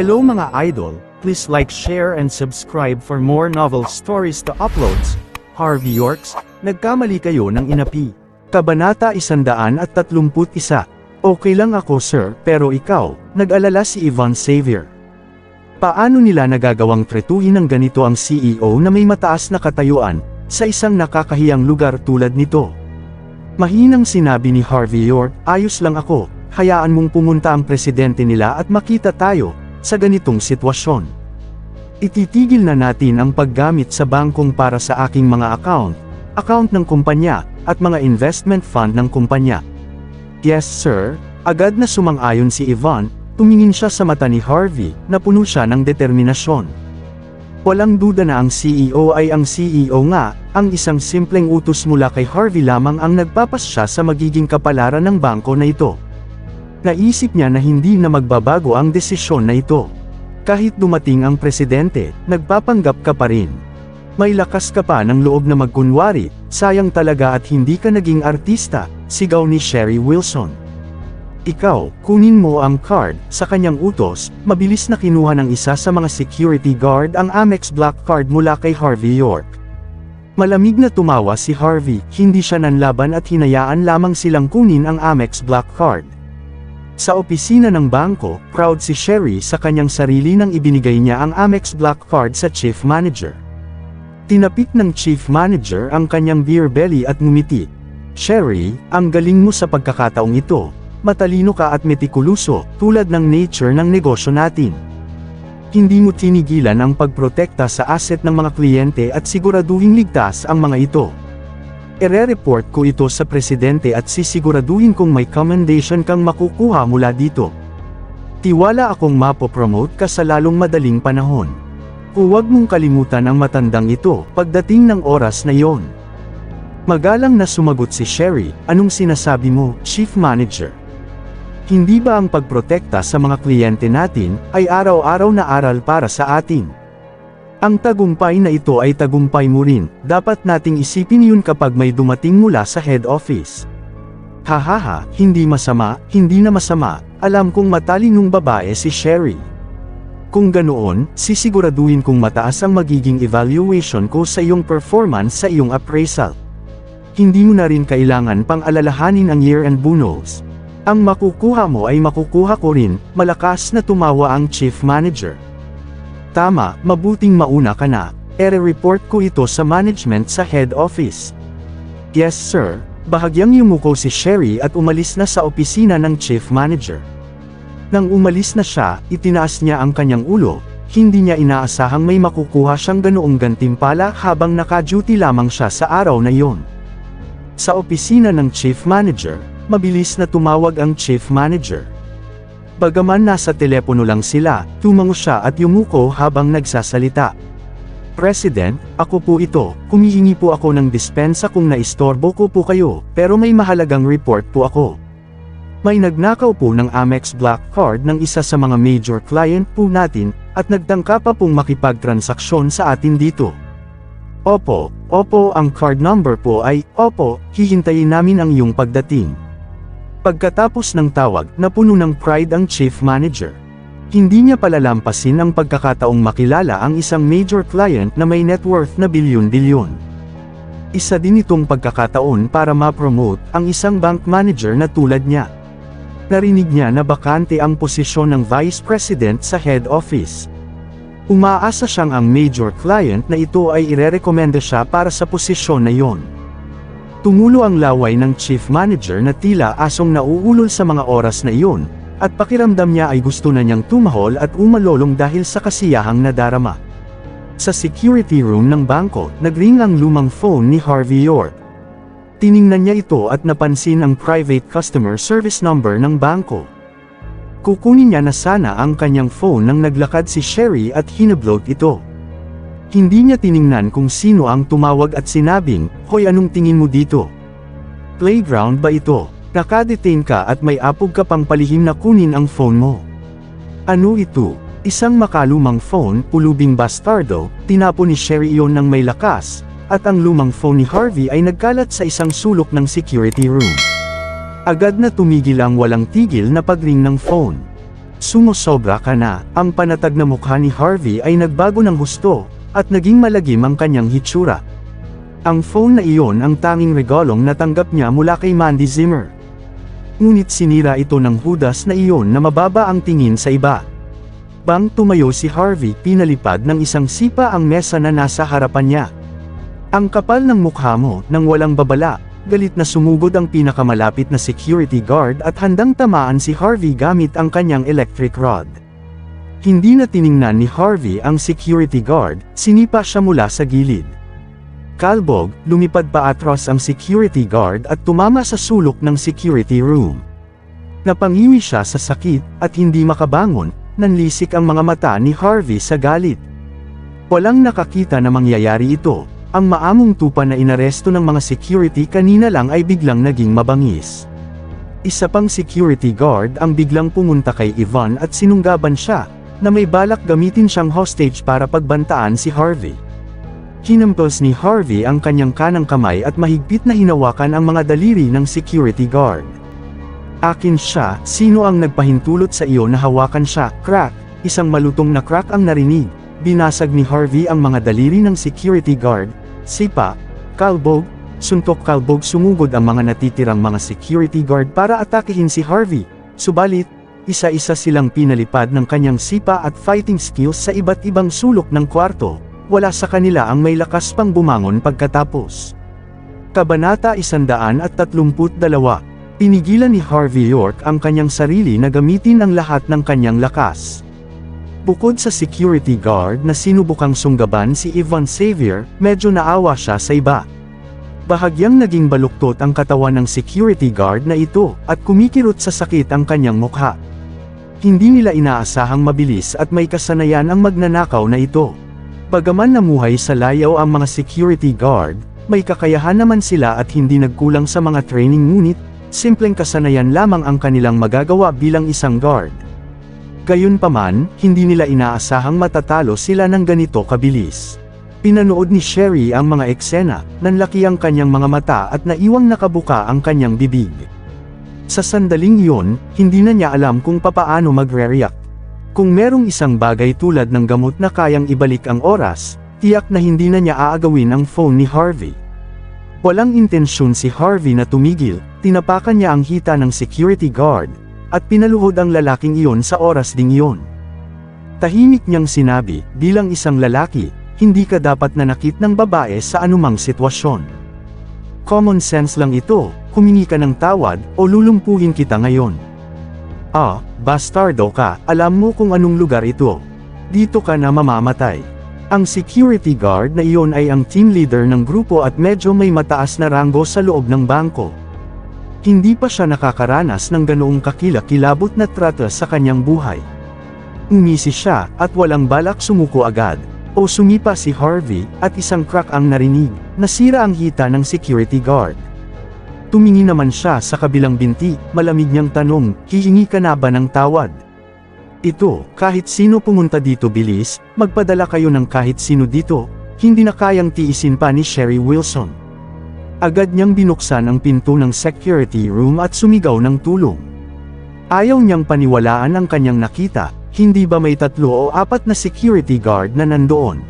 Hello mga idol, please like, share and subscribe for more novel stories to uploads. Harvey Yorks, nagkamali kayo ng inapi. Kabanata 131. Okay lang ako sir, pero ikaw, nag-alala si Yvonne Xavier. Paano nila nagagawang tretuhin ng ganito ang CEO na may mataas na katayuan, sa isang nakakahiyang lugar tulad nito? Mahinang sinabi ni Harvey York, ayos lang ako, hayaan mong pumunta ang presidente nila at makita tayo, sa ganitong sitwasyon. Ititigil na natin ang paggamit sa bangkong para sa aking mga account ng kumpanya, at mga investment fund ng kumpanya. Yes sir, agad na sumang-ayon si Yvonne, tumingin siya sa mata ni Harvey, na puno siya ng determinasyon. Walang duda na ang CEO ay ang CEO nga, ang isang simpleng utos mula kay Harvey lamang ang nagpapasya sa magiging kapalaran ng bangko na ito. Naisip niya na hindi na magbabago ang desisyon na ito. Kahit dumating ang presidente, nagpapanggap ka pa rin. May lakas ka pa ng loob na magkunwari, sayang talaga at hindi ka naging artista, sigaw ni Sherry Wilson. Ikaw, kunin mo ang card, sa kanyang utos, mabilis na kinuha ng isa sa mga security guard ang Amex Black Card mula kay Harvey York. Malamig na tumawa si Harvey, hindi siya nanlaban at hinayaan lamang silang kunin ang Amex Black Card. Sa opisina ng bangko, proud si Sherry sa kanyang sarili nang ibinigay niya ang Amex Black Card sa Chief Manager. Tinapik ng Chief Manager ang kanyang beer belly at ngumiti. Sherry, ang galing mo sa pagkakataong ito, matalino ka at metikuloso, tulad ng nature ng negosyo natin. Hindi mo tinigilan ang pagprotekta sa asset ng mga kliyente at siguraduhing ligtas ang mga ito. Ire-report ko ito sa presidente at sisiguraduhin kong may commendation kang makukuha mula dito. Tiwala akong mapopromote ka sa lalong madaling panahon. Huwag mong kalimutan ang matandang ito, pagdating ng oras na yon. Magalang na sumagot si Sherry, anong sinasabi mo, Chief Manager? Hindi ba ang pagprotekta sa mga kliyente natin, ay araw-araw na aral para sa atin? Ang tagumpay na ito ay tagumpay mo rin, dapat nating isipin yun kapag may dumating mula sa head office. Hahaha, hindi na masama, alam kong matalinong babae si Sherry. Kung ganoon, sisiguraduhin kong mataas ang magiging evaluation ko sa iyong performance sa iyong appraisal. Hindi mo na rin kailangan pang alalahanin ang year-end bonus. Ang makukuha mo ay makukuha ko rin, malakas na tumawa ang Chief Manager. Tama, mabuting mauna ka na, ere-report ko ito sa management sa head office. Yes sir, bahagyang yumuko si Sherry at umalis na sa opisina ng Chief Manager. Nang umalis na siya, itinaas niya ang kanyang ulo, hindi niya inaasahang may makukuha siyang ganoong gantimpala habang naka-duty lamang siya sa araw na iyon. Sa opisina ng Chief Manager, mabilis na tumawag ang Chief Manager. Bagaman nasa telepono lang sila, tumango siya at yumuko habang nagsasalita. President, ako po ito, humihingi po ako ng dispensa kung naistorbo ko po kayo, pero may mahalagang report po ako. May nagnakaw po ng Amex Black Card ng isa sa mga major client po natin, at nagtangka pa pong makipagtransaksyon sa atin dito. Opo, ang card number po ay, hihintayin namin ang iyong pagdating. Pagkatapos ng tawag, napuno ng pride ang Chief Manager. Hindi niya palalampasin ang pagkakataong makilala ang isang major client na may net worth na bilyon-bilyon. Isa din itong pagkakataon para ma-promote ang isang bank manager na tulad niya. Narinig niya na bakante ang posisyon ng Vice President sa head office. Umaasa siyang ang major client na ito ay irerekomenda siya para sa posisyon na iyon. Tumulo ang laway ng Chief Manager na tila asong nauulol sa mga oras na iyon, at pakiramdam niya ay gusto na niyang tumahol at umalolong dahil sa kasiyahang nadarama. Sa security room ng bangko, nagring ang lumang phone ni Harvey York. Tiningnan niya ito at napansin ang private customer service number ng bangko. Kukunin niya na sana ang kanyang phone nang naglakad si Sherry at hinablot ito. Hindi niya tiningnan kung sino ang tumawag at sinabing, hoy anong tingin mo dito? Playground ba ito? Nakadetain ka at may apog ka pang palihim na kunin ang phone mo. Ano ito? Isang makalumang phone, pulubing bastardo, tinapon ni Sherry iyon ng may lakas, at ang lumang phone ni Harvey ay nagkalat sa isang sulok ng security room. Agad na tumigil ang walang tigil na pagring ng phone. Sumosobra ka na. Ang panatag na mukha ni Harvey ay nagbago ng husto, at naging malagim ang kanyang hitsura. Ang phone na iyon ang tanging regalong natanggap niya mula kay Mandy Zimmer. Ngunit sinira ito ng hudas na iyon na mababa ang tingin sa iba. Bang tumayo si Harvey, pinalipad ng isang sipa ang mesa na nasa harapan niya. Ang kapal ng mukha mo, nang walang babala, galit na sumugod ang pinakamalapit na security guard at handang tamaan si Harvey gamit ang kanyang electric rod. Hindi na tiningnan ni Harvey ang security guard, sinipa siya mula sa gilid. Kalbog, lumipad pa atras ang security guard at tumama sa sulok ng security room. Napangiwi siya sa sakit, at hindi makabangon, nanlisik ang mga mata ni Harvey sa galit. Walang nakakita na mangyayari ito, ang maamong tupa na inaresto ng mga security kanina lang ay biglang naging mabangis. Isa pang security guard ang biglang pumunta kay Yvonne at sinunggaban siya, na may balak gamitin siyang hostage para pagbantaan si Harvey. Hinampos ni Harvey ang kanyang kanang kamay at mahigpit na hinawakan ang mga daliri ng security guard. Akin siya, sino ang nagpahintulot sa iyo na hawakan siya? Crack! Isang malutong na crack ang narinig. Binasag ni Harvey ang mga daliri ng security guard. Sipa, kalbog, suntok kalbog, sumugod ang mga natitirang mga security guard para atakihin si Harvey. Subalit, isa-isa silang pinalipad ng kanyang sipa at fighting skills sa iba't ibang sulok ng kwarto. Wala sa kanila ang may lakas pang bumangon pagkatapos. Kabanata 132. Pinigilan ni Harvey York ang kanyang sarili na gamitin ang lahat ng kanyang lakas. Bukod sa security guard na sinubukang sunggaban si Yvonne Xavier, medyo naawa siya sa iba. Bahagyang naging baluktot ang katawan ng security guard na ito, at kumikirot sa sakit ang kanyang mukha. Hindi nila inaasahang mabilis at may kasanayan ang magnanakaw na ito. Bagaman namuhay sa layaw ang mga security guard, may kakayahan naman sila at hindi nagkulang sa mga training, ngunit, simpleng kasanayan lamang ang kanilang magagawa bilang isang guard. Gayunpaman, hindi nila inaasahang matatalo sila ng ganito kabilis. Pinanood ni Sherry ang mga eksena, nanlaki ang kanyang mga mata at naiwang nakabuka ang kanyang bibig. Sa sandaling iyon, hindi na niya alam kung papaano magre-react. Kung merong isang bagay tulad ng gamot na kayang ibalik ang oras, tiyak na hindi na niya aagawin ang phone ni Harvey. Walang intensyon si Harvey na tumigil, tinapakan niya ang hita ng security guard, at pinaluhod ang lalaking iyon sa oras ding iyon. Tahimik niyang sinabi, bilang isang lalaki, hindi ka dapat nanakit ng babae sa anumang sitwasyon. Common sense lang ito, humingi ka ng tawad, o lulumpuhin kita ngayon. Ah, bastardo ka, alam mo kung anong lugar ito. Dito ka na mamamatay. Ang security guard na iyon ay ang team leader ng grupo at medyo may mataas na ranggo sa loob ng bangko. Hindi pa siya nakakaranas ng ganoong kakilakilabot na trato sa kanyang buhay. Umisi siya, at walang balak sumuko agad. O sumipa si Harvey, at isang crack ang narinig, nasira ang hita ng security guard. Tumingin naman siya sa kabilang binti, malamig niyang tanong, hihingi ka na ba ng tawad? Ito, kahit sino pumunta dito bilis, magpadala kayo ng kahit sino dito, hindi na kayang tiisin pa ni Sherry Wilson. Agad niyang binuksan ang pinto ng security room at sumigaw ng tulong. Ayaw niyang paniwalaan ang kanyang nakita, hindi ba may 3 o 4 na security guard na nandoon?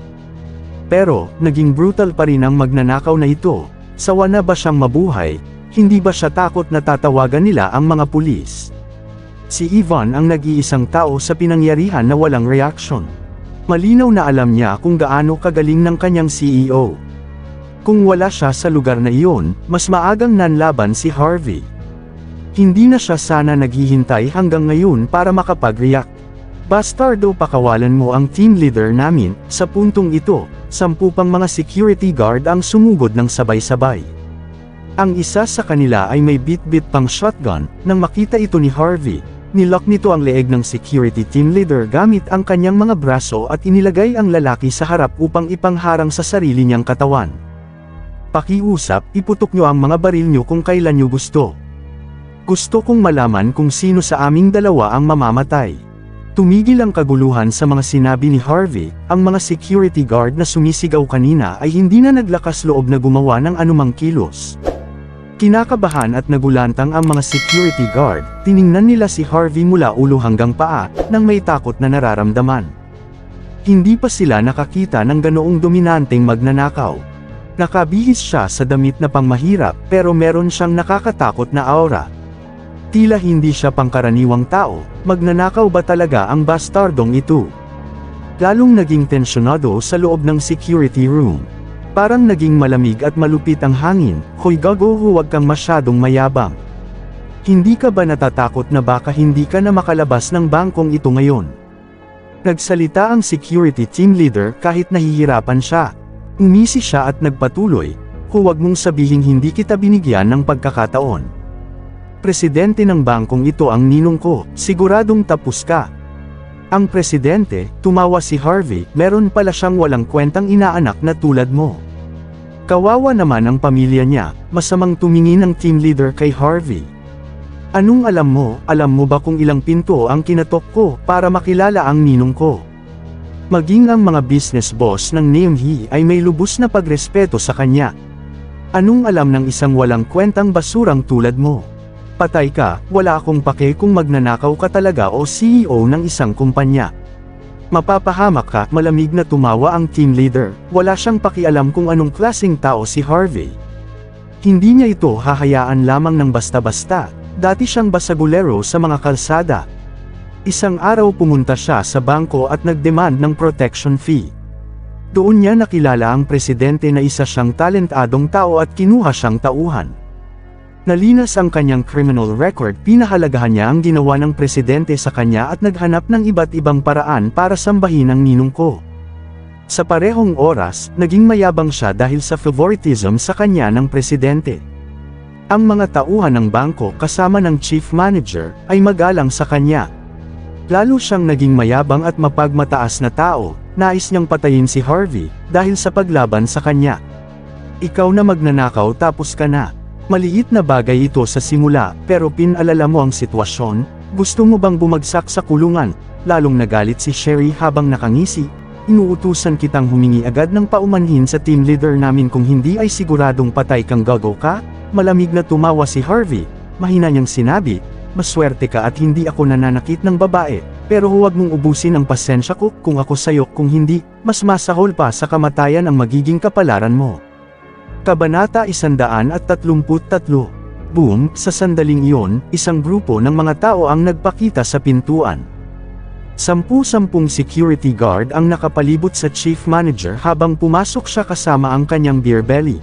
Pero, naging brutal pa rin ang magnanakaw na ito, sawa na ba siyang mabuhay? Hindi ba siya takot na tatawagan nila ang mga pulis? Si Yvonne ang nag-iisang tao sa pinangyarihan na walang reaksyon. Malinaw na alam niya kung gaano kagaling ng kanyang CEO. Kung wala siya sa lugar na iyon, mas maagang nanlaban si Harvey. Hindi na siya sana naghihintay hanggang ngayon para makapag-react. Bastardo, pakawalan mo ang team leader namin. Sa puntong ito, 10 pang mga security guard ang sumugod ng sabay-sabay. Ang isa sa kanila ay may bit-bit pang shotgun. Nang makita ito ni Harvey, nilock nito ang leeg ng security team leader gamit ang kanyang mga braso at inilagay ang lalaki sa harap upang ipangharang sa sarili niyang katawan. Pakiusap, iputok niyo ang mga baril niyo kung kailan niyo gusto. Gusto kong malaman kung sino sa aming dalawa ang mamamatay. Tumigil ang kaguluhan sa mga sinabi ni Harvey. Ang mga security guard na sumisigaw kanina ay hindi na naglakas loob na gumawa ng anumang kilos. Kinakabahan at nagulantang ang mga security guard, tiningnan nila si Harvey mula ulo hanggang paa, nang may takot na nararamdaman. Hindi pa sila nakakita ng ganoong dominanteng magnanakaw. Nakabihis siya sa damit na pangmahirap, pero meron siyang nakakatakot na aura. Tila hindi siya pangkaraniwang tao, magnanakaw ba talaga ang bastardong ito? Lalong naging tensyonado sa loob ng security room. Parang naging malamig at malupit ang hangin. Hoy gago, huwag kang masyadong mayabang. Hindi ka ba natatakot na baka hindi ka na makalabas ng bangkong ito ngayon? Nagsalita ang security team leader kahit nahihirapan siya. Umisi siya at nagpatuloy, huwag mong sabihing hindi kita binigyan ng pagkakataon. Presidente ng bangkong ito ang ninong ko, siguradong tapos ka. Ang presidente, tumawa si Harvey, meron pala siyang walang kwentang inaanak na tulad mo. Kawawa naman ang pamilya niya, masamang tumingin ng team leader kay Harvey. Anong alam mo ba kung ilang pinto ang kinatok ko para makilala ang ninong ko? Maging ang mga business boss ng Namhee ay may lubos na pagrespeto sa kanya. Anong alam ng isang walang kwentang basurang tulad mo? Patay ka, wala akong pake kung magnanakaw ka talaga o CEO ng isang kumpanya. Mapapahamak ka, malamig na tumawa ang team leader, wala siyang pakialam kung anong klaseng tao si Harvey. Hindi niya ito hahayaan lamang ng basta-basta, dati siyang basagulero sa mga kalsada. Isang araw pumunta siya sa bangko at nagdemand ng protection fee. Doon niya nakilala ang presidente na isa siyang talentadong tao at kinuha siyang tauhan. Nalinas ang kanyang criminal record, pinahalagahan niya ang ginawa ng presidente sa kanya at naghanap ng iba't ibang paraan para sambahin ang ninong ko. Sa parehong oras, naging mayabang siya dahil sa favoritism sa kanya ng presidente. Ang mga tauhan ng bangko kasama ng chief manager ay magalang sa kanya. Lalo siyang naging mayabang at mapagmataas na tao, nais niyang patayin si Harvey dahil sa paglaban sa kanya. Ikaw na magnanakaw tapos ka na. Maliit na bagay ito sa simula, pero pinalala mo ang sitwasyon. Gusto mo bang bumagsak sa kulungan? Lalong nagalit si Sherry habang nakangisi. Inuutusan kitang humingi agad ng paumanhin sa team leader namin kung hindi ay siguradong patay kang gago ka. Malamig na tumawa si Harvey. Mahina niyang sinabi, maswerte ka at hindi ako nananakit ng babae, pero huwag mong ubusin ang pasensya ko kung ako sayo, kung hindi, mas masahol pa sa kamatayan ang magiging kapalaran mo. Kabanata 133. Boom, sa sandaling iyon, isang grupo ng mga tao ang nagpakita sa pintuan. 10 security guard ang nakapalibot sa chief manager habang pumasok siya kasama ang kanyang beer belly.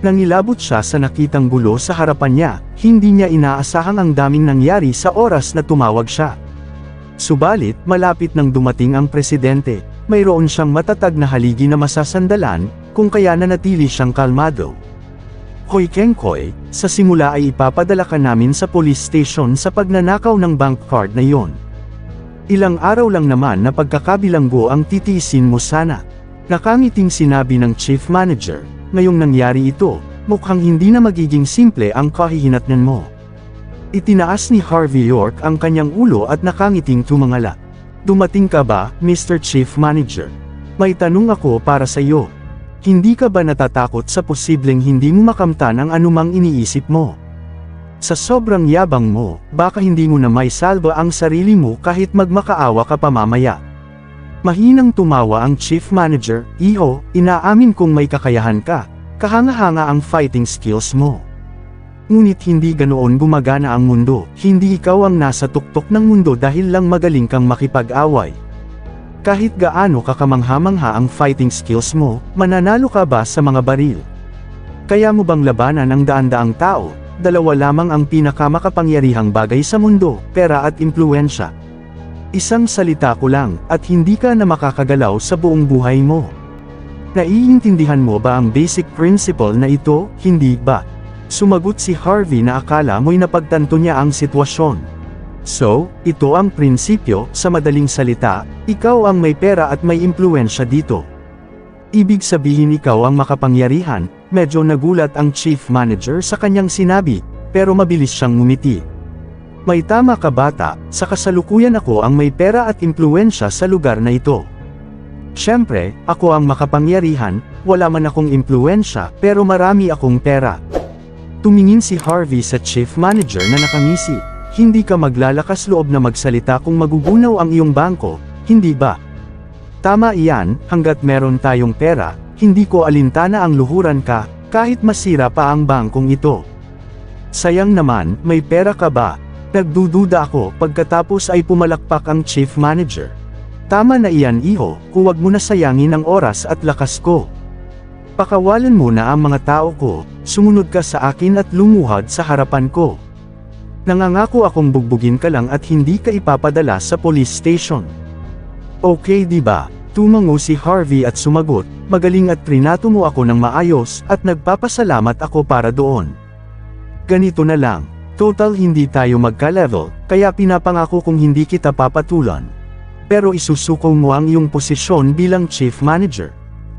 Nangilabot siya sa nakitang gulo sa harapan niya, hindi niya inaasahang ang daming nangyari sa oras na tumawag siya. Subalit, malapit nang dumating ang presidente, mayroon siyang matatag na haligi na masasandalan, kung kaya nanatili siyang kalmado. Hoy Kengkoy, sa simula ay ipapadala ka namin sa police station sa pagnanakaw ng bank card na yon. Ilang araw lang naman na pagkakabilanggo ang titiisin mo sana. Nakangiting sinabi ng chief manager, ngayong nangyari ito, mukhang hindi na magiging simple ang kahihinatnan mo. Itinaas ni Harvey York ang kanyang ulo at nakangiting tumangala. Dumating ka ba, Mr. Chief Manager? May tanong ako para sa iyo. Hindi ka ba natatakot sa posibleng hindi mo makamtan ang anumang iniisip mo? Sa sobrang yabang mo, baka hindi mo na may salba ang sarili mo kahit magmakaawa ka pa mamaya. Mahinang tumawa ang chief manager, iho, inaamin kong may kakayahan ka, kahanga-hanga ang fighting skills mo. Ngunit hindi ganoon gumagana ang mundo, hindi ikaw ang nasa tuktok ng mundo dahil lang magaling kang makipag-away. Kahit gaano kakamangha-mangha ang fighting skills mo, mananalo ka ba sa mga baril? Kaya mo bang labanan ang daan-daang tao? Dalawa lamang ang pinakamakapangyarihang bagay sa mundo, pera at impluwensya. Isang salita ko lang, at hindi ka na makakagalaw sa buong buhay mo. Naiintindihan mo ba ang basic principle na ito, hindi ba? Sumagot si Harvey na akala mo'y napagtanto niya ang sitwasyon. So, ito ang prinsipyo, sa madaling salita, ikaw ang may pera at may impluwensya dito. Ibig sabihin ikaw ang makapangyarihan. Medyo nagulat ang chief manager sa kanyang sinabi, pero mabilis siyang ngumiti. May tama ka bata, sa kasalukuyan ako ang may pera at impluwensya sa lugar na ito. Siyempre, ako ang makapangyarihan, wala man akong impluwensya, pero marami akong pera. Tumingin si Harvey sa chief manager na nakangisi. Hindi ka maglalakas loob na magsalita kung magugunaw ang iyong bangko, hindi ba? Tama iyan, hanggat meron tayong pera, hindi ko alintana ang luhuran ka, kahit masira pa ang bangkong ito. Sayang naman, may pera ka ba? Nagdududa ako, pagkatapos ay pumalakpak ang chief manager. Tama na iyan iho, huwag mo na sayangin ang oras at lakas ko. Pakawalan mo na ang mga tao ko, sumunod ka sa akin at lumuhad sa harapan ko. Nangangako akong bugbugin ka lang at hindi ka ipapadala sa police station. Okay di ba? Tumango si Harvey at sumagot, magaling at trinato mo ako ng maayos at nagpapasalamat ako para doon. Ganito na lang, total hindi tayo magka-level, kaya pinapangako kong hindi kita papatulan. Pero isusuko mo ang iyong posisyon bilang chief manager.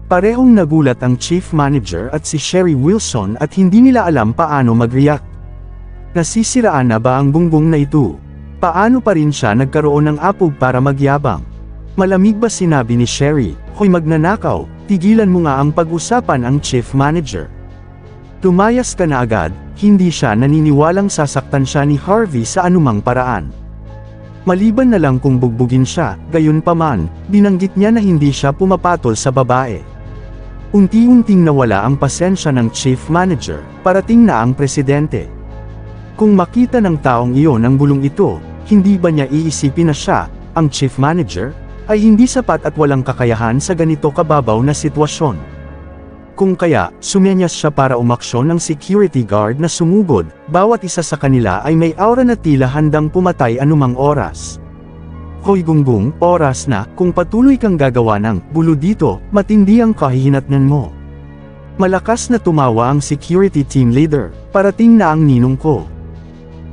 Parehong nagulat ang chief manager at si Sherry Wilson at hindi nila alam paano mag-react. Nasisiraan na ba ang bungbong na ito? Paano pa rin siya nagkaroon ng apog para magyabang? Malamig ba sinabi ni Sherry, "Hoy magnanakaw, tigilan mo nga ang pag-usapan ang chief manager." Lumayas ka na agad, hindi siya naniniwalang sasaktan siya ni Harvey sa anumang paraan. Maliban na lang kung bugbugin siya, gayunpaman, binanggit niya na hindi siya pumapatol sa babae. Unti-unting nawala ang pasensya ng chief manager, parating na ang presidente. Kung makita ng taong iyon ang bulong ito, hindi ba niya iisipin na siya, ang chief manager, ay hindi sapat at walang kakayahan sa ganito kababaw na sitwasyon? Kung kaya, sumenyas siya para umaksyon ng security guard na sumugod, bawat isa sa kanila ay may aura na tila handang pumatay anumang oras. Hoy gunggong, oras na, kung patuloy kang gagawa ng bulo dito, matindi ang kahihinatnan mo. Malakas na tumawa ang security team leader, parating na ang ninong ko.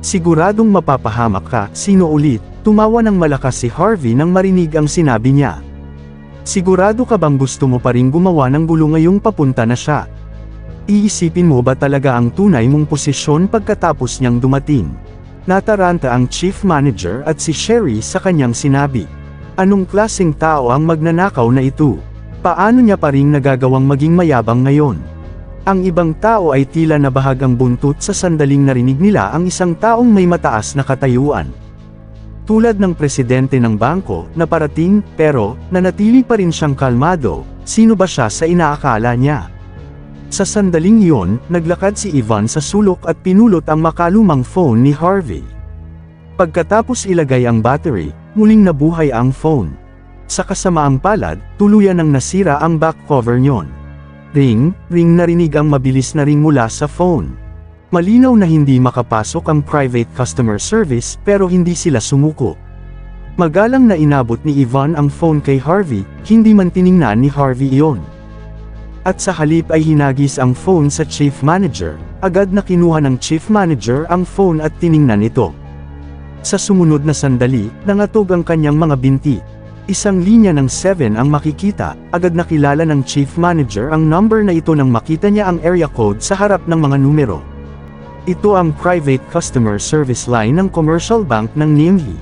Siguradong mapapahamak ka, sino ulit? Tumawa ng malakas si Harvey nang marinig ang sinabi niya. Sigurado ka bang gusto mo pa rin gumawa ng gulo ngayong papunta na siya? Iisipin mo ba talaga ang tunay mong posisyon pagkatapos niyang dumating? Nataranta ang chief manager at si Sherry sa kanyang sinabi. Anong klaseng tao ang magnanakaw na ito? Paano niya pa rin nagagawang maging mayabang ngayon? Ang ibang tao ay tila nabahag ang buntot sa sandaling narinig nila ang isang taong may mataas na katayuan. Tulad ng presidente ng bangko, na parating, pero, nanatili pa rin siyang kalmado, sino ba siya sa inaakala niya? Sa sandaling iyon, naglakad si Ivan sa sulok at pinulot ang makalumang phone ni Harvey. Pagkatapos ilagay ang battery, muling nabuhay ang phone. Sa kasamaang palad, tuluyan nang nasira ang back cover niyon. Ring, ring narinig ang mabilis na ring mula sa phone. Malinaw na hindi makapasok ang private customer service pero hindi sila sumuko. Magalang na inabot ni Ivan ang phone kay Harvey, hindi man tiningnan ni Harvey iyon. At sa halip ay hinagis ang phone sa chief manager, agad na kinuha ng chief manager ang phone at tiningnan ito. Sa sumunod na sandali, nangatog ang kanyang mga binti. Isang linya ng 7 ang makikita, agad nakilala ng chief manager ang number na ito nang makita niya ang area code sa harap ng mga numero. Ito ang private customer service line ng commercial bank ng Nimhi.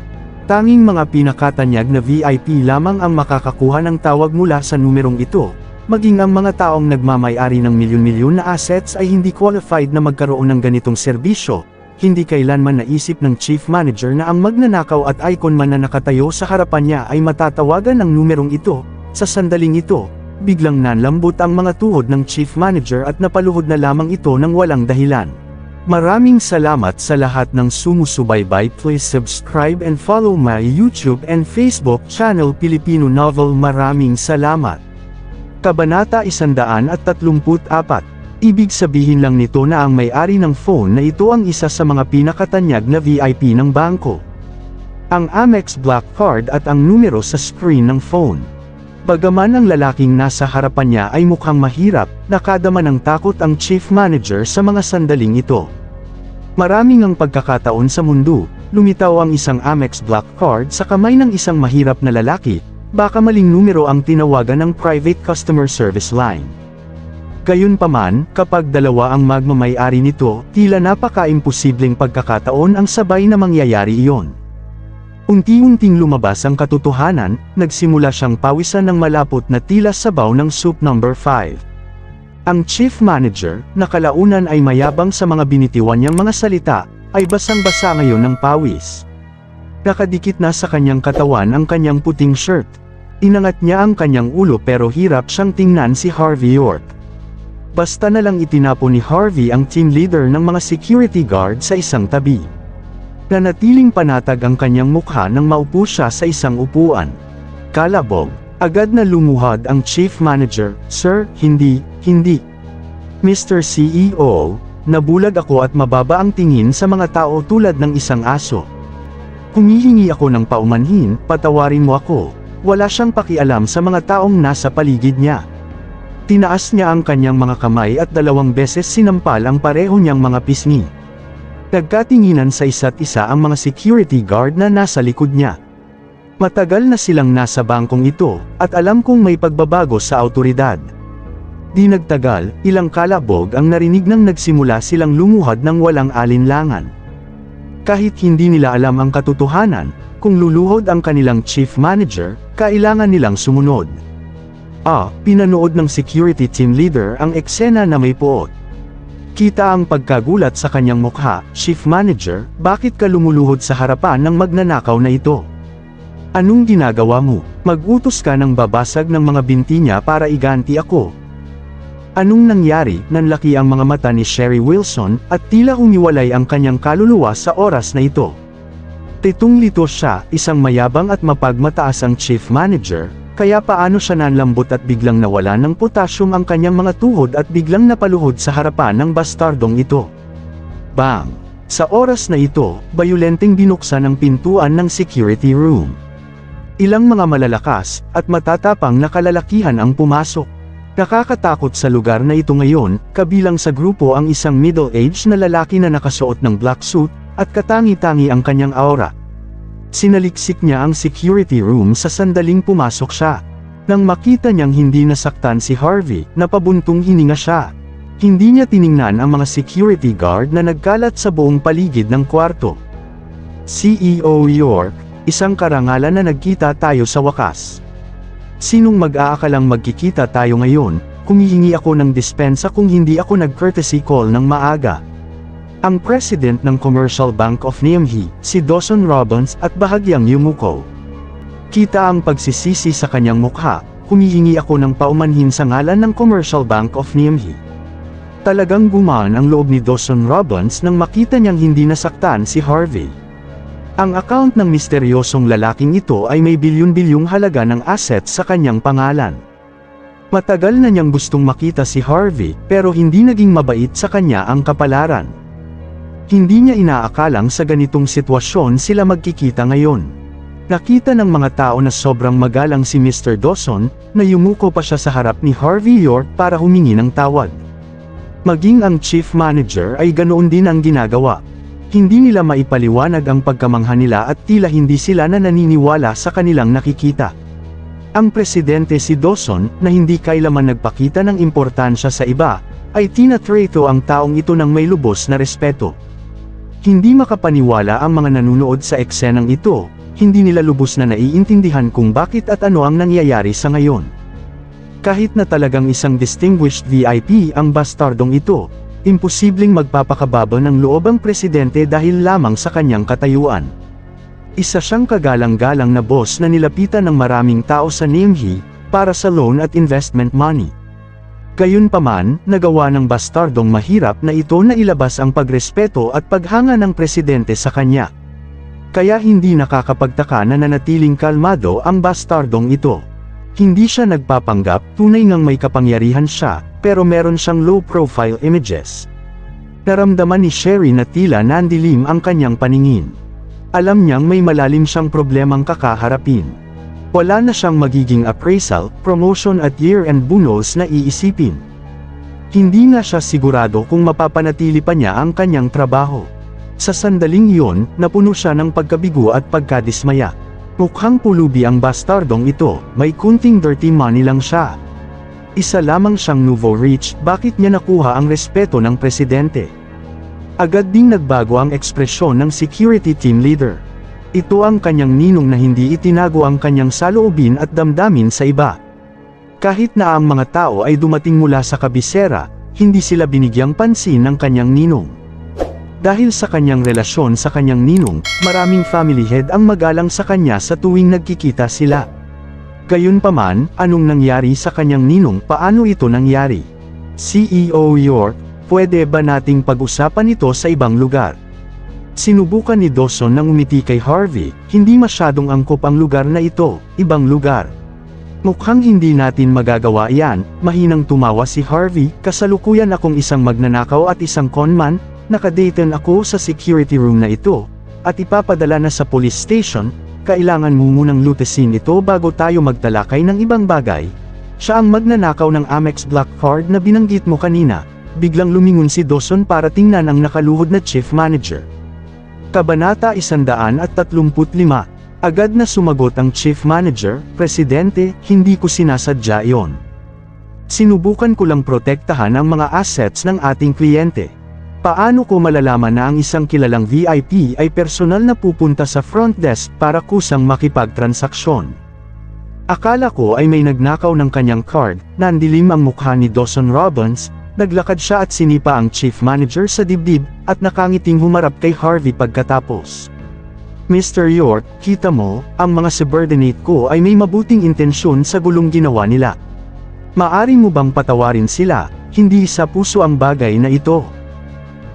Tanging mga pinakatanyag na VIP lamang ang makakakuha ng tawag mula sa numerong ito, maging ang mga taong nagmamay-ari ng milyon-milyon na assets ay hindi qualified na magkaroon ng ganitong serbisyo. Hindi kailanman naisip ng chief manager na ang magnanakaw at icon man na nakatayo sa harapan niya ay matatawagan ng numerong ito. Sa sandaling ito, biglang nanlambot ang mga tuhod ng chief manager at napaluhod na lamang ito ng walang dahilan. Maraming salamat sa lahat ng sumusubaybay. Please subscribe and follow my YouTube and Facebook channel Pilipino Novel. Maraming salamat. Kabanata 134. Ibig sabihin lang nito na ang may-ari ng phone na ito ang isa sa mga pinakatanyag na VIP ng bangko. Ang Amex Black Card at ang numero sa screen ng phone. Bagaman ang lalaking nasa harapan niya ay mukhang mahirap, nakadama ng takot ang chief manager sa mga sandaling ito. Maraming ang pagkakataon sa mundo, lumitaw ang isang Amex Black Card sa kamay ng isang mahirap na lalaki, baka maling numero ang tinawagan ng private customer service line. Gayunpaman, kapag dalawa ang magmamay-ari nito, tila napaka-imposibleng pagkakataon ang sabay na mangyayari iyon. Unti-unting lumabas ang katotohanan, nagsimula siyang pawisan ng malapot na tila sabaw ng soup number 5. Ang chief manager, na kalaunan ay mayabang sa mga binitiwan niyang mga salita, ay basang-basa ngayon ng pawis. Nakadikit na sa kanyang katawan ang kanyang puting shirt. Inangat niya ang kanyang ulo pero hirap siyang tingnan si Harvey York. Basta na lang itinapon ni Harvey ang team leader ng mga security guard sa isang tabi. Nanatiling panatag ang kanyang mukha nang maupo siya sa isang upuan. Kalabog, agad na lumuhad ang chief manager, "Sir, hindi. Mr. CEO, nabulag ako at mababa ang tingin sa mga tao tulad ng isang aso. Humihingi ako ng paumanhin, patawarin mo ako." Wala siyang pakialam sa mga taong nasa paligid niya. Tinaas niya ang kanyang mga kamay at 2 beses sinampal ang pareho niyang mga pisngi. Nagkatinginan sa isa't isa ang mga security guard na nasa likod niya. Matagal na silang nasa bangkong ito, at alam kong may pagbabago sa awtoridad. Di nagtagal, ilang kalabog ang narinig nang nagsimula silang lumuhad ng walang alinlangan. Kahit hindi nila alam ang katotohanan, kung luluhod ang kanilang chief manager, kailangan nilang sumunod. Pinanood ng security team leader ang eksena na may puot. Kita ang pagkagulat sa kanyang mukha, "Chief manager, bakit ka lumuluhod sa harapan ng magnanakaw na ito? Anong ginagawa mo? Mag-utos ka ng babasag ng mga binti niya para iganti ako." Anong nangyari? Nanlaki ang mga mata ni Sherry Wilson, at tila humiwalay ang kanyang kaluluwa sa oras na ito. Litong-lito siya, isang mayabang at mapagmataas ang chief manager, kaya paano siya nanlambot at biglang nawala ng potasyum ang kanyang mga tuhod at biglang napaluhod sa harapan ng bastardong ito. Bang! Sa oras na ito, bayolenteng binuksan ang pintuan ng security room. Ilang mga malalakas, at matatapang na kalalakihan ang pumasok. Nakakatakot sa lugar na ito ngayon, kabilang sa grupo ang isang middle-aged na lalaki na nakasuot ng black suit, at katangi-tangi ang kanyang aura. Sinaliksik niya ang security room sa sandaling pumasok siya. Nang makita niyang hindi nasaktan si Harvey, napabuntong hininga siya. Hindi niya tiningnan ang mga security guard na nagkalat sa buong paligid ng kwarto. CEO York, isang karangalan na nagkita tayo sa wakas. Sinong mag-aakalang magkikita tayo ngayon, kung hihingi ako ng dispensa kung hindi ako nag-courtesy call ng maaga? Ang president ng Commercial Bank of Niamey, si Dawson Robbins, at bahagyang yumuko. Kita ang pagsisisi sa kanyang mukha, "Humihingi ako ng paumanhin sa ngalan ng Commercial Bank of Niamey." Talagang gumaan ang loob ni Dawson Robbins nang makita niyang hindi nasaktan si Harvey. Ang account ng misteryosong lalaking ito ay may bilyon-bilyong halaga ng assets sa kanyang pangalan. Matagal na niyang gustong makita si Harvey, pero hindi naging mabait sa kanya ang kapalaran. Hindi niya inaakalang sa ganitong sitwasyon sila magkikita ngayon. Nakita ng mga tao na sobrang magalang si Mr. Dawson, na yumuko pa siya sa harap ni Harvey York para humingi ng tawad. Maging ang chief manager ay ganoon din ang ginagawa. Hindi nila maipaliwanag ang pagkamangha nila at tila hindi sila na naniniwala sa kanilang nakikita. Ang presidente si Dawson, na hindi kailaman nagpakita ng importansya sa iba, ay tinatrato ang taong ito ng may lubos na respeto. Hindi makapaniwala ang mga nanunood sa eksenang ito, hindi nila lubos na naiintindihan kung bakit at ano ang nangyayari sa ngayon. Kahit na talagang isang distinguished VIP ang bastardong ito, imposibleng magpapakababa ng loob ang presidente dahil lamang sa kanyang katayuan. Isa siyang kagalang-galang na boss na nilapitan ng maraming tao sa Niamey, para sa loan at investment money. Gayunpaman, nagawa ng bastardong mahirap na ito na ilabas ang pagrespeto at paghanga ng presidente sa kanya. Kaya hindi nakakapagtaka na nanatiling kalmado ang bastardong ito. Hindi siya nagpapanggap, tunay ngang may kapangyarihan siya, pero meron siyang low-profile images. Naramdaman ni Sherry na tila nandilim ang kanyang paningin. Alam niyang may malalim siyang problemang kakaharapin. Wala na siyang magiging appraisal, promotion at year-end bonus na iisipin. Hindi nga siya sigurado kung mapapanatili pa niya ang kanyang trabaho. Sa sandaling iyon, napuno siya ng pagkabigo at pagkadismaya. Mukhang pulubi ang bastardong ito, may kunting dirty money lang siya. Isa lamang siyang nouveau rich, bakit niya nakuha ang respeto ng presidente? Agad ding nagbago ang ekspresyon ng security team leader. Ito ang kanyang ninong na hindi itinago ang kanyang saloobin at damdamin sa iba. Kahit na ang mga tao ay dumating mula sa kabisera, hindi sila binigyang pansin ng kanyang ninong. Dahil sa kanyang relasyon sa kanyang ninong, maraming family head ang magalang sa kanya sa tuwing nagkikita sila. Gayunpaman, anong nangyari sa kanyang ninong, paano ito nangyari? CEO York, pwede ba nating pag-usapan ito sa ibang lugar? Sinubukan ni Dawson nang umiti kay Harvey, hindi masyadong angkop ang lugar na ito, ibang lugar. Mukhang hindi natin magagawa yan, mahinang tumawa si Harvey, kasalukuyan akong isang magnanakaw at isang conman, nakadatan ako sa security room na ito, at ipapadala na sa police station, kailangan mo munang lutasin ito bago tayo magtalakay ng ibang bagay. Siya ang magnanakaw ng Amex Black Card na binanggit mo kanina, biglang lumingon si Dawson para tingnan ang nakaluhod na chief manager. Kabanata 135, agad na sumagot ang chief manager, Presidente, hindi ko sinasadya iyon. Sinubukan ko lang protektahan ang mga assets ng ating kliyente. Paano ko malalaman na ang isang kilalang VIP ay personal na pupunta sa front desk para kusang makipagtransaksyon? Akala ko ay may nagnakaw ng kanyang card, nandilim ang mukha ni Dawson Robbins, naglakad siya at sinipa ang chief manager sa dibdib, at nakangiting humarap kay Harvey pagkatapos. Mr. York, kita mo, ang mga subordinate ko ay may mabuting intensyon sa gulong ginawa nila. Maari mo bang patawarin sila, hindi sa puso ang bagay na ito?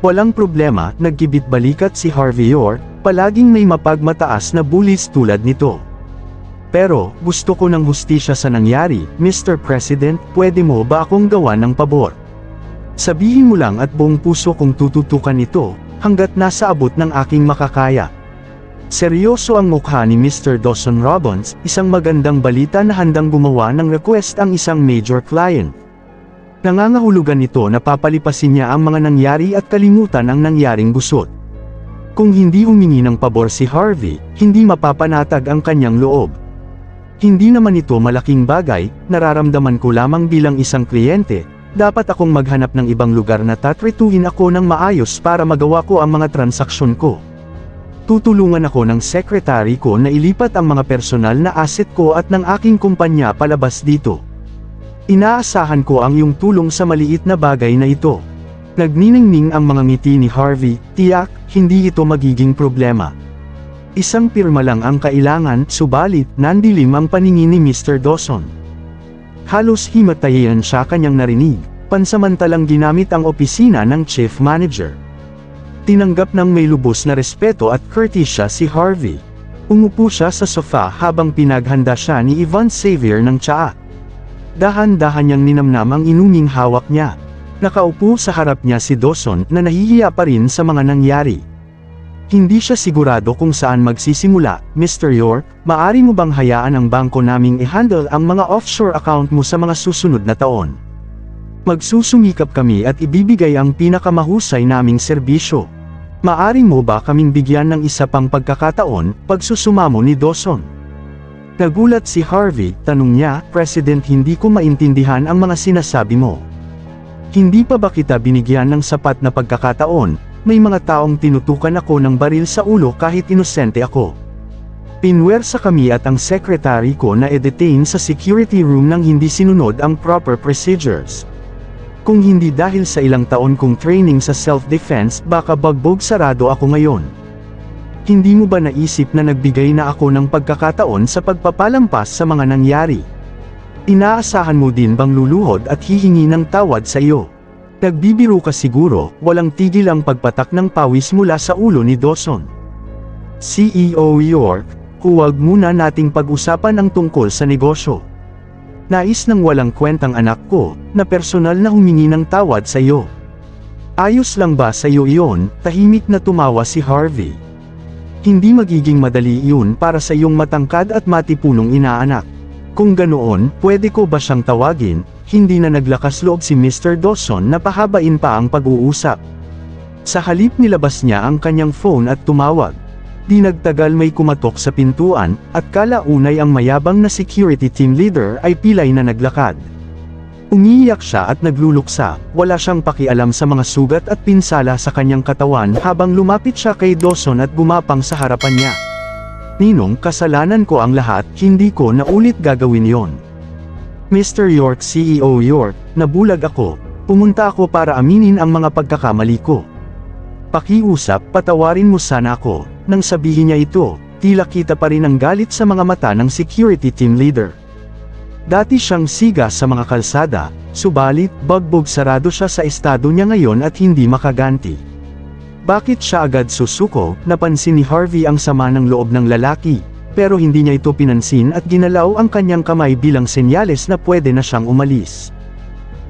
Walang problema, nagkibit balikat si Harvey York, palaging may mapagmataas na bullies tulad nito. Pero, gusto ko ng hustisya sa nangyari, Mr. President, pwede mo ba akong gawa ng pabor? Sabihin mo lang at buong puso kong tututukan ito, hanggat nasa abot ng aking makakaya. Seryoso ang mukha ni Mr. Dawson Robbins, isang magandang balita na handang gumawa ng request ang isang major client. Nangangahulugan nito na papalipasin niya ang mga nangyari at kalimutan ang nangyaring gusot. Kung hindi humingi ng pabor si Harvey, hindi mapapanatag ang kanyang loob. Hindi naman ito malaking bagay, nararamdaman ko lamang bilang isang kliyente, dapat akong maghanap ng ibang lugar na tatrituhin ako ng maayos para magawa ko ang mga transaksyon ko. Tutulungan ako ng sekretary ko na ilipat ang mga personal na asset ko at ng aking kumpanya palabas dito. Inaasahan ko ang iyong tulong sa maliit na bagay na ito. Nagniningning ang mga ngiti ni Harvey, tiyak, hindi ito magiging problema. Isang pirma lang ang kailangan, subalit, nandilim ang paningin ni Mr. Dawson. Halos himatayan siya kanyang narinig, pansamantalang ginamit ang opisina ng chief manager. Tinanggap ng may lubos na respeto at courtesy si Harvey. Umupo siya sa sofa habang pinaghanda siya ni Ivan Xavier ng tsaa. Dahan-dahan niyang ninamnam ang inuming hawak niya. Nakaupo sa harap niya si Dawson na nahihiya pa rin sa mga nangyari. Hindi siya sigurado kung saan magsisimula, Mr. York, maari mo bang hayaan ang bangko naming i-handle ang mga offshore account mo sa mga susunod na taon? Magsusumikap kami at ibibigay ang pinakamahusay naming serbisyo. Maari mo ba kaming bigyan ng isa pang pagkakataon, pagsusumamo ni Dawson? Nagulat si Harvey, tanong niya, President, hindi ko maintindihan ang mga sinasabi mo. Hindi pa ba kita binigyan ng sapat na pagkakataon? May mga taong tinutukan ako ng baril sa ulo kahit inosente ako. Pinwersa kami at ang secretary ko na e-detain sa security room nang hindi sinunod ang proper procedures. Kung hindi dahil sa ilang taon kong training sa self-defense, baka bagbog sarado ako ngayon. Hindi mo ba naisip na nagbigay na ako ng pagkakataon sa pagpapalampas sa mga nangyari? Inaasahan mo din bang luluhod at hihingi ng tawad sa iyo? Nagbibiro ka siguro, walang tigil ang pagpatak ng pawis mula sa ulo ni Dawson. CEO York, huwag muna nating pag-usapan ang tungkol sa negosyo. Nais ng walang kwentang anak ko, na personal na humingi ng tawad sa iyo. Ayos lang ba sa iyo iyon? Tahimik na tumawa si Harvey. Hindi magiging madali iyon para sa iyong matangkad at matipunong inaanak. Kung ganoon, pwede ko ba siyang tawagin? Hindi na naglakas loob si Mr. Dawson na pahabain pa ang pag-uusap. Sa halip nilabas niya ang kanyang phone at tumawag. Di nagtagal may kumatok sa pintuan, at kalaunay ang mayabang na security team leader ay pilay na naglakad. Umiiyak siya at nagluluksa, wala siyang pakialam sa mga sugat at pinsala sa kanyang katawan habang lumapit siya kay Dawson at gumapang sa harapan niya. Ninong, kasalanan ko ang lahat, hindi ko na ulit gagawin yon. Mr. York, CEO York, nabulag ako. Pumunta ako para aminin ang mga pagkakamali ko. Pakiusap, patawarin mo sana ako. Nang sabihin niya ito, tila kita pa rin ang galit sa mga mata ng security team leader. Dati siyang siga sa mga kalsada, subalit, bagbog sarado siya sa estado niya ngayon at hindi makaganti. Bakit siya agad susuko? Napansin ni Harvey ang sama ng loob ng lalaki, pero hindi niya ito pinansin at ginalaw ang kanyang kamay bilang senyales na pwede na siyang umalis.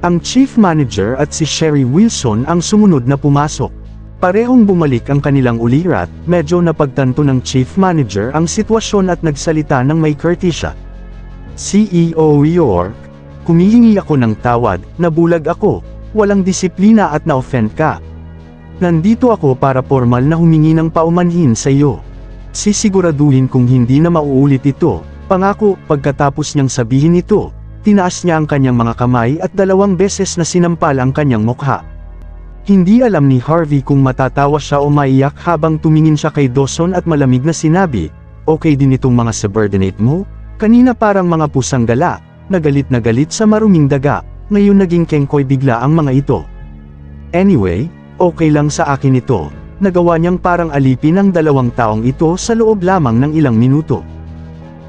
Ang chief manager at si Sherry Wilson ang sumunod na pumasok. Parehong bumalik ang kanilang ulirat, medyo napagtanto ng chief manager ang sitwasyon at nagsalita ng may courtesya. CEO York, humihingi ako ng tawad, nabulag ako, walang disiplina at na-offend ka. Nandito ako para formal na humingi ng paumanhin sa iyo. Sisiguraduhin kung hindi na mauulit ito, pangako. Pagkatapos niyang sabihin ito, tinaas niya ang kanyang mga kamay at 2 beses na sinampal ang kanyang mukha. Hindi alam ni Harvey kung matatawa siya o maiyak habang tumingin siya kay Dawson at malamig na sinabi, "Okay din itong mga subordinate mo? Kanina parang mga pusang gala, na galit sa maruming daga, ngayon naging kengkoy bigla ang mga ito. Anyway, okay lang sa akin ito." Nagawa niyang parang alipin ang 2 taong ito sa loob lamang ng ilang minuto.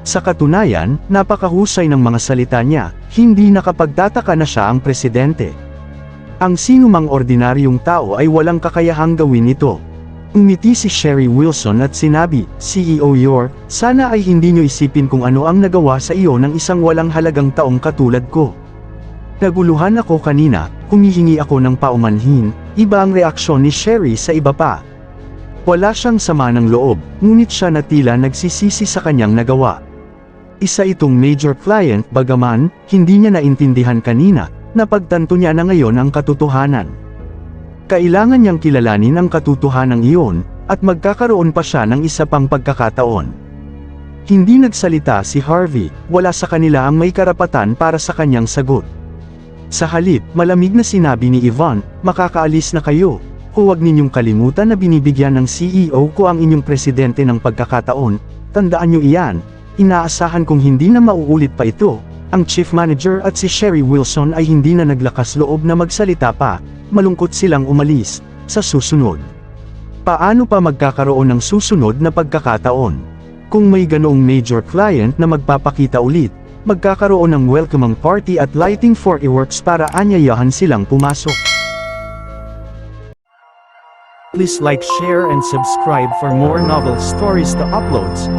Sa katunayan, napakahusay ng mga salita niya, hindi nakapagtataka na siya ang presidente. Ang sinumang ordinaryong tao ay walang kakayahang gawin ito. Umiti si Sherry Wilson at sinabi, "CEO York, sana ay hindi niyo isipin kung ano ang nagawa sa iyo ng isang walang halagang taong katulad ko." Naguluhan ako kanina, humihingi ako ng paumanhin, iba ang reaksyon ni Sherry sa iba pa. Wala siyang sama ng loob, ngunit siya na tila nagsisisi sa kanyang nagawa. Isa itong major client, bagaman, hindi niya naintindihan kanina, napagtanto niya na ngayon ang katotohanan. Kailangan niyang kilalanin ang katotohanan iyon, at magkakaroon pa siya ng isa pang pagkakataon. Hindi nagsalita si Harvey, wala sa kanila ang may karapatan para sa kanyang sagot. Sa halip, malamig na sinabi ni Yvonne, "Makakaalis na kayo. Huwag ninyong kalimutan na binibigyan ng CEO ko ang inyong presidente ng pagkakataon, tandaan niyo iyan. Inaasahan kong hindi na mauulit pa ito." Ang chief manager at si Sherry Wilson ay hindi na naglakas loob na magsalita pa, malungkot silang umalis. Sa susunod, paano pa magkakaroon ng susunod na pagkakataon? Kung may ganoong major client na magpapakita ulit, magkakaroon ng welcoming party at lighting fireworks para anyayahan silang pumasok. Please like, share and subscribe for more novel stories to uploads.